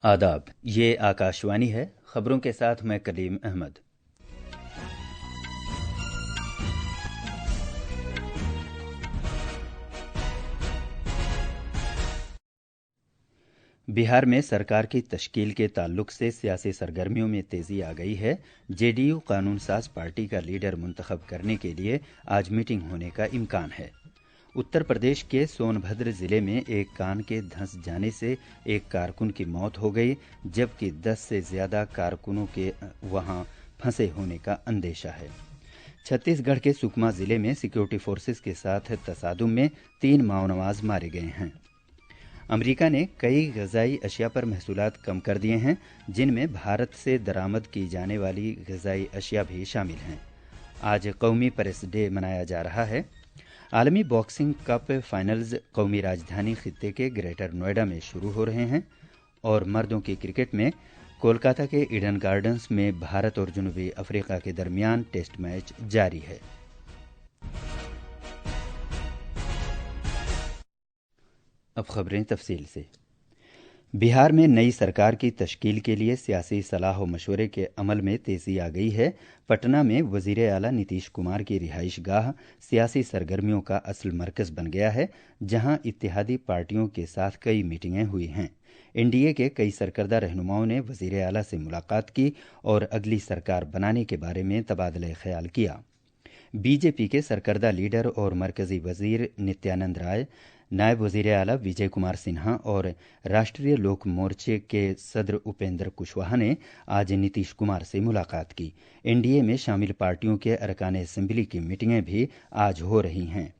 आदाब। ये आकाशवाणी है। खबरों के साथ मैं कलीम अहमद। बिहार में सरकार की तश्कील के ताल्लुक से सियासी सरगर्मियों में तेजी आ गई है। जेडीयू कानून साज पार्टी का लीडर मुंतखब करने के लिए आज मीटिंग होने का इम्कान है। उत्तर प्रदेश के सोनभद्र जिले में एक कान के धंस जाने से एक कारकुन की मौत हो गई, जबकि 10 से ज्यादा कारकुनों के वहां फंसे होने का अंदेशा है। छत्तीसगढ़ के सुकमा जिले में सिक्योरिटी फोर्सेस के साथ तसादुम में 3 माओनवाज मारे गए हैं। अमेरिका ने कई ग़िज़ाई अशिया पर महसूलात कम कर दिए हैं, जिनमें भारत से दरामद की जाने वाली ग़िज़ाई अशिया भी शामिल हैं। आज कौमी प्रेस डे मनाया जा रहा है। आलमी बॉक्सिंग कप फाइनल्स कौमी राजधानी खित्ते के ग्रेटर नोएडा में शुरू हो रहे हैं। और मर्दों की क्रिकेट में कोलकाता के ईडन गार्डन्स में भारत और जनूबी अफ्रीका के दरमियान टेस्ट मैच जारी है। अब खबरें तफसील से। बिहार में नई सरकार की तश्कील के लिए सियासी सलाह व मशवरे के अमल में तेजी आ गई है। पटना में वजीर आला नीतीश कुमार की रिहाइश गाह सियासी सरगर्मियों का असल मरकज बन गया है, जहां इत्तेहादी पार्टियों के साथ कई मीटिंगें हुई हैं। एनडीए के कई सरकर्दा रहनुमाओं ने वजीर आला से मुलाकात की और अगली सरकार बनाने के बारे में तबादला ख्याल किया। बीजेपी के सरकर्दा लीडर और मरकजी वजीर नित्यानंद राय, नायब वजीर आला विजय कुमार सिन्हा और राष्ट्रीय लोक मोर्चे के सदर उपेंद्र कुशवाहा ने आज नीतीश कुमार से मुलाकात की। एनडीए में शामिल पार्टियों के अरकान असेंबली की मीटिंगें भी आज हो रही हैं।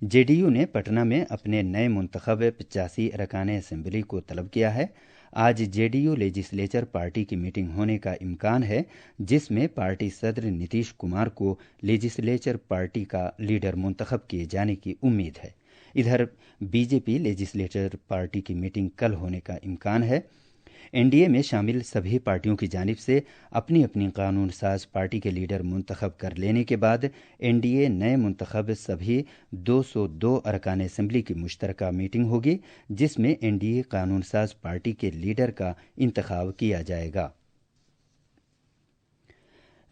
जेडीयू ने पटना में अपने नए मुंतखब 85 अरकान असेंबली को तलब किया है। आज जेडीयू लेजिस्लेचर पार्टी की मीटिंग होने का इम्कान है, जिसमें पार्टी सदर नीतीश कुमार को लेजिस्लेचर पार्टी का लीडर मुंतखब किए जाने की उम्मीद है। इधर बीजेपी लेजिस्लेचर पार्टी की मीटिंग कल होने का इम्कान है। एनडीए में शामिल सभी पार्टियों की जानिब से अपनी अपनी कानून साज पार्टी के लीडर मुंतखब कर लेने के बाद एनडीए नए मुंतखब सभी 202 अरकान असेंबली की मुश्तरका मीटिंग होगी, जिसमें एनडीए कानून साज पार्टी के लीडर का इंतखाब किया जाएगा।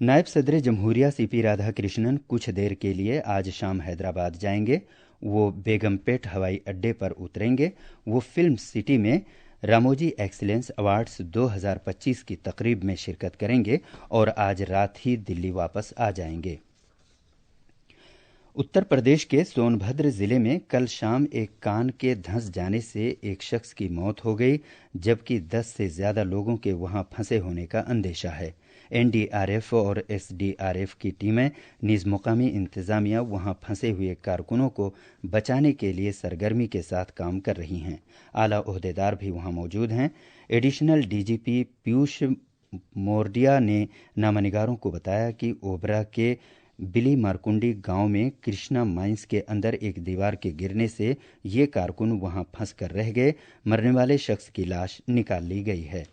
नायब सदर जमहूरिया सीपी राधाकृष्णन कुछ देर के लिए आज शाम हैदराबाद जाएंगे। वो बेगमपेट हवाई अड्डे पर उतरेंगे। वो फिल्म सिटी में रामोजी एक्सीलेंस अवार्ड्स 2025 की तकरीब में शिरकत करेंगे और आज रात ही दिल्ली वापस आ जाएंगे। उत्तर प्रदेश के सोनभद्र जिले में कल शाम एक कान के धंस जाने से एक शख्स की मौत हो गई, जबकि 10 से ज्यादा लोगों के वहां फंसे होने का अंदेशा है। एनडीआरएफ और एसडीआरएफ की टीमें निज मुकामी इंतजामिया वहां फंसे हुए कारकुनों को बचाने के लिए सरगर्मी के साथ काम कर रही हैं। आला ओहदेदार भी वहां मौजूद हैं। एडिशनल डीजीपी पीयूष मोरडिया ने नामानिगारों को बताया कि ओबरा के बिली मारकुंडी गांव में कृष्णा माइंस के अंदर एक दीवार के गिरने से ये कारकुन वहां फंस कर रह गए। मरने वाले शख्स की लाश निकाल ली गई है।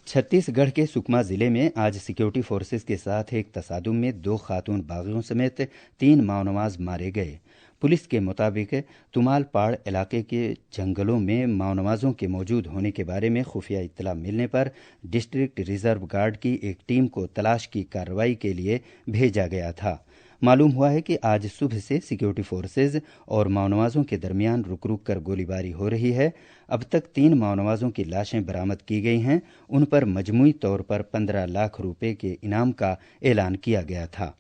छत्तीसगढ़ के सुकमा जिले में आज सिक्योरिटी फोर्सेस के साथ एक तसादुम में 2 खातून बागियों समेत 3 माओनवाज मारे गए। पुलिस के मुताबिक तुमालपाड़ इलाके के जंगलों में माओनवाजों के मौजूद होने के बारे में खुफिया इत्तला मिलने पर डिस्ट्रिक्ट रिजर्व गार्ड की एक टीम को तलाश की कार्रवाई के लिए भेजा गया था। मालूम हुआ है कि आज सुबह से सिक्योरिटी फोर्सेज और माओनवाजों के दरमियान रुक रुक कर गोलीबारी हो रही है। अब तक 3 माओनवाजों की लाशें बरामद की गई हैं। उन पर मजमूई तौर पर 15 लाख रुपए के इनाम का ऐलान किया गया था।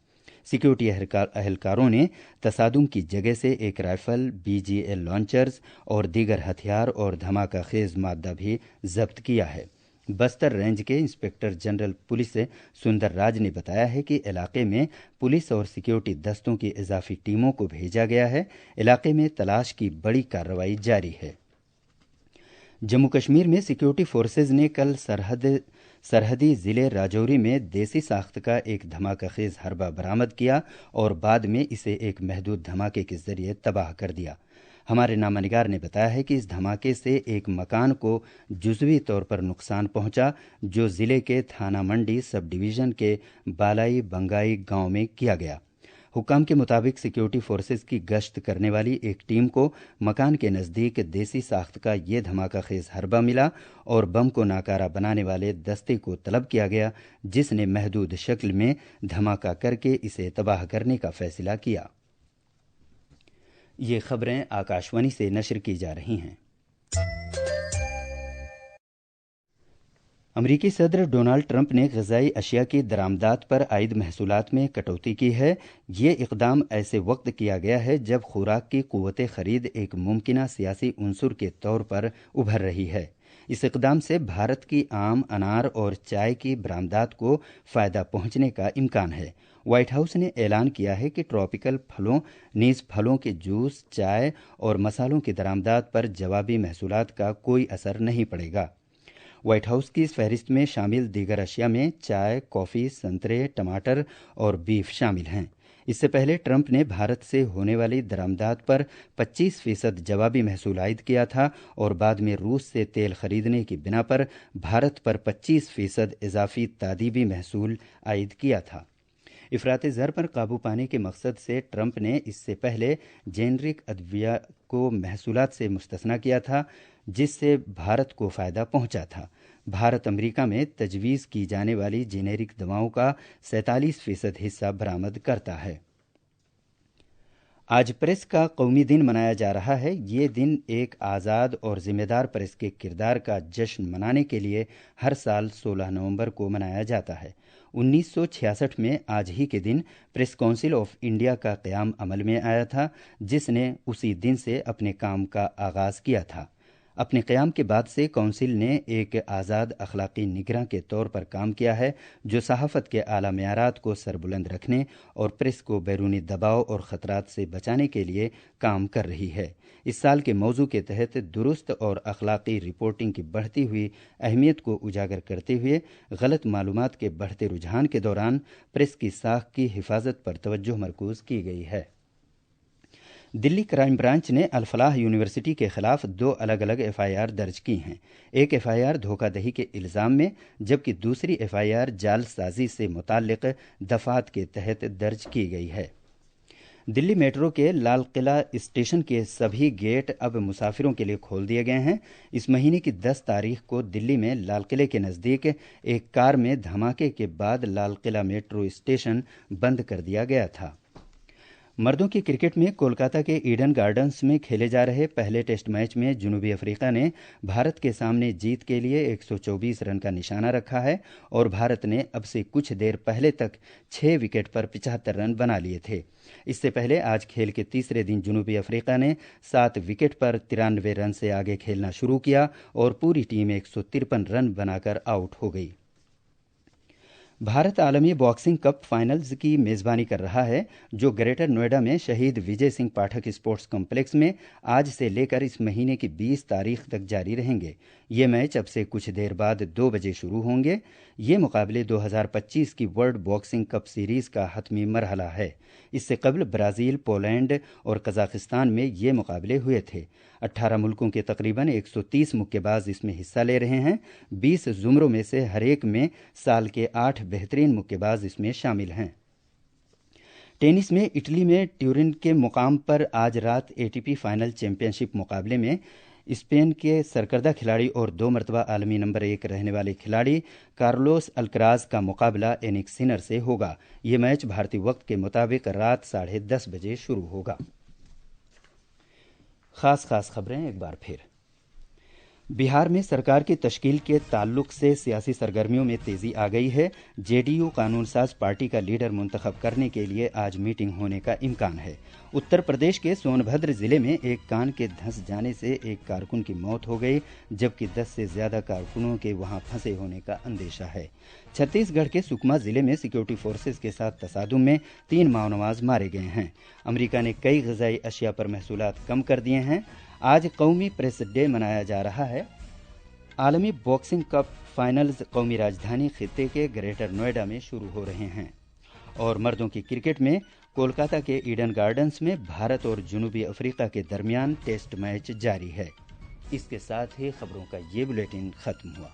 सिक्योरिटी अहलकारों ने तसादुम की जगह से एक राइफल, बीजीएल लॉन्चर्स और दीगर हथियार और धमाका खेज मादा भी जब्त किया है। बस्तर रेंज के इंस्पेक्टर जनरल पुलिस सुंदर राज ने बताया है कि इलाके में पुलिस और सिक्योरिटी दस्तों की इजाफी टीमों को भेजा गया है। इलाके में तलाश की बड़ी कार्रवाई जारी है। जम्मू कश्मीर में सिक्योरिटी फोर्सेज ने कल सरहदी जिले राजौरी में देसी साख्त का एक धमाकाखेज हरबा बरामद किया और बाद में इसे एक महदूद धमाके के जरिए तबाह कर दिया। हमारे नामानिगार ने बताया है कि इस धमाके से एक मकान को जुज़वी तौर पर नुकसान पहुंचा, जो जिले के थाना मंडी सब डिवीजन के बालाई बंगाई गांव में किया गया। हुक्काम के मुताबिक सिक्योरिटी फोर्सेस की गश्त करने वाली एक टीम को मकान के नज़दीक देसी साख्त का ये धमाका खेज हरबा मिला और बम को नाकारा बनाने वाले दस्ते को तलब किया गया, जिसने महदूद शक्ल में धमाका करके इसे तबाह करने का फैसला किया। ये खबरें आकाशवाणी से नशर की जा रही हैं। अमरीकी सदर डोनाल्ड ट्रंप ने ग़िज़ाई अशिया की दरामदात पर आयद महसूलात में कटौती की है। ये इक़दाम ऐसे वक्त किया गया है जब खुराक की क़ुव्वत ख़रीद एक मुमकिना सियासी उनसुर के तौर पर उभर रही है। इस इक़दाम से भारत की आम, अनार और चाय की बरामदात को फ़ायदा पहुंचने का इम्कान है। व्हाइट हाउस ने ऐलान किया है कि ट्रॉपिकल फलों, नीज फलों के जूस, चाय और मसालों की दरामदात पर जवाबी महसूलात का कोई असर नहीं पड़ेगा। व्हाइट हाउस की इस फहरिस्त में शामिल दीगर अशिया में चाय, कॉफ़ी, संतरे, टमाटर और बीफ शामिल हैं। इससे पहले ट्रंप ने भारत से होने वाली दरामदात पर 25% जवाबी महसूल आयद किया था और बाद में रूस से तेल खरीदने की बिना पर भारत पर 25% इजाफी तादीबी महसूल आयद किया था। इफरात ज़र पर काबू पाने के मकसद से ट्रंप ने इससे पहले जेनरिक अदविया को महसूलात से मुस्तस्ना किया था, जिससे भारत को फ़ायदा पहुंचा था। भारत अमेरिका में तजवीज़ की जाने वाली जेनेरिक दवाओं का 47% हिस्सा बरामद करता है। आज प्रेस का कौमी दिन मनाया जा रहा है। ये दिन एक आज़ाद और ज़िम्मेदार प्रेस के किरदार का जश्न मनाने के लिए हर साल 16 नवंबर को मनाया जाता है। 1966 में आज ही के दिन प्रेस काउंसिल ऑफ इंडिया का क़याम अमल में आया था, जिसने उसी दिन से अपने काम का आगाज़ किया था। अपने क़याम के बाद से काउंसिल ने एक आज़ाद अखलाकी निगरां के तौर पर काम किया है, जो सहाफ़त के आला मेयारात को सरबुलंद रखने और प्रेस को बैरूनी दबाव और ख़तरात से बचाने के लिए काम कर रही है। इस साल के मौजू के तहत दुरुस्त और अखलाकी रिपोर्टिंग की बढ़ती हुई अहमियत को उजागर करते हुए गलत मालूमात के बढ़ते रुझान के दौरान प्रेस की साख की हिफाजत पर तवज्जो मरकूज़ की गई है। दिल्ली क्राइम ब्रांच ने अल-फलाह यूनिवर्सिटी के खिलाफ 2 अलग अलग एफआईआर दर्ज की हैं। एक एफआईआर धोखाधड़ी के इल्ज़ाम में, जबकि दूसरी एफआईआर जालसाजी से मुताल्लिक़ दफ़ात के तहत दर्ज की गई है। दिल्ली मेट्रो के लाल किला स्टेशन के सभी गेट अब मुसाफिरों के लिए खोल दिए गए हैं। इस महीने की 10 तारीख को दिल्ली में लाल किले के नज़दीक एक कार में धमाके के बाद लाल किला मेट्रो स्टेशन बंद कर दिया गया था। मर्दों की क्रिकेट में कोलकाता के ईडन गार्डन्स में खेले जा रहे पहले टेस्ट मैच में जनूबी अफ्रीका ने भारत के सामने जीत के लिए 124 रन का निशाना रखा है और भारत ने अब से कुछ देर पहले तक 6 विकेट पर 75 रन बना लिए थे। इससे पहले आज खेल के तीसरे दिन जनूबी अफ्रीका ने 7 विकेट पर 93 रन से आगे खेलना शुरू किया और पूरी टीम 153 रन बनाकर आउट हो गई। भारत आलमी बॉक्सिंग कप फाइनल्स की मेज़बानी कर रहा है, जो ग्रेटर नोएडा में शहीद विजय सिंह पाठक स्पोर्ट्स कॉम्प्लेक्स में आज से लेकर इस महीने की 20 तारीख तक जारी रहेंगे। ये मैच अब से कुछ देर बाद 2 बजे शुरू होंगे। ये मुकाबले 2025 की वर्ल्ड बॉक्सिंग कप सीरीज़ का हतमी मरहला है। इससे कबल ब्राज़ील, पोलैंड और कज़ाकिस्तान में ये मुकाबले हुए थे। 18 मुल्कों के तकरीबन 130 मुक्केबाज इसमें हिस्सा ले रहे हैं। 20 ज़ुमरों में से हर एक में साल के 8 बेहतरीन मुक्केबाज इसमें शामिल हैं। टेनिस में इटली में ट्यूरिन के मुकाम पर आज रात एटीपी फाइनल चैंपियनशिप मुकाबले में स्पेन के सरकर्दा खिलाड़ी और 2 मरतबा आलमी नंबर 1 रहने वाले खिलाड़ी कार्लोस अल्कराज का मुकाबला एनिक सिनर से होगा। ये मैच भारतीय वक्त के मुताबिक रात 10:30 बजे शुरू होगा। खास खबरें एक बार फिर। बिहार में सरकार की तश्कील के ताल्लुक से सियासी सरगर्मियों में तेजी आ गई है। जेडीयू कानून साज पार्टी का लीडर मुंतखब करने के लिए आज मीटिंग होने का इम्कान है। उत्तर प्रदेश के सोनभद्र जिले में एक कान के धंस जाने से एक कारकुन की मौत हो गई, जबकि 10 से ज्यादा कारकुनों के वहां फंसे होने का अंदेशा है। छत्तीसगढ़ के सुकमा जिले में सिक्योरिटी फोर्सेज के साथ तसादुम में 3 माओनवाज मारे गए हैं। अमेरिका ने कई ग़िज़ाई अशिया पर महसूलात कम कर दिए हैं। आज कौमी प्रेस डे मनाया जा रहा है। आलमी बॉक्सिंग कप फाइनल्स कौमी राजधानी खित्ते के ग्रेटर नोएडा में शुरू हो रहे हैं। और मर्दों की क्रिकेट में कोलकाता के ईडन गार्डन्स में भारत और जनूबी अफ्रीका के दरमियान टेस्ट मैच जारी है। इसके साथ ही खबरों का ये बुलेटिन खत्म हुआ।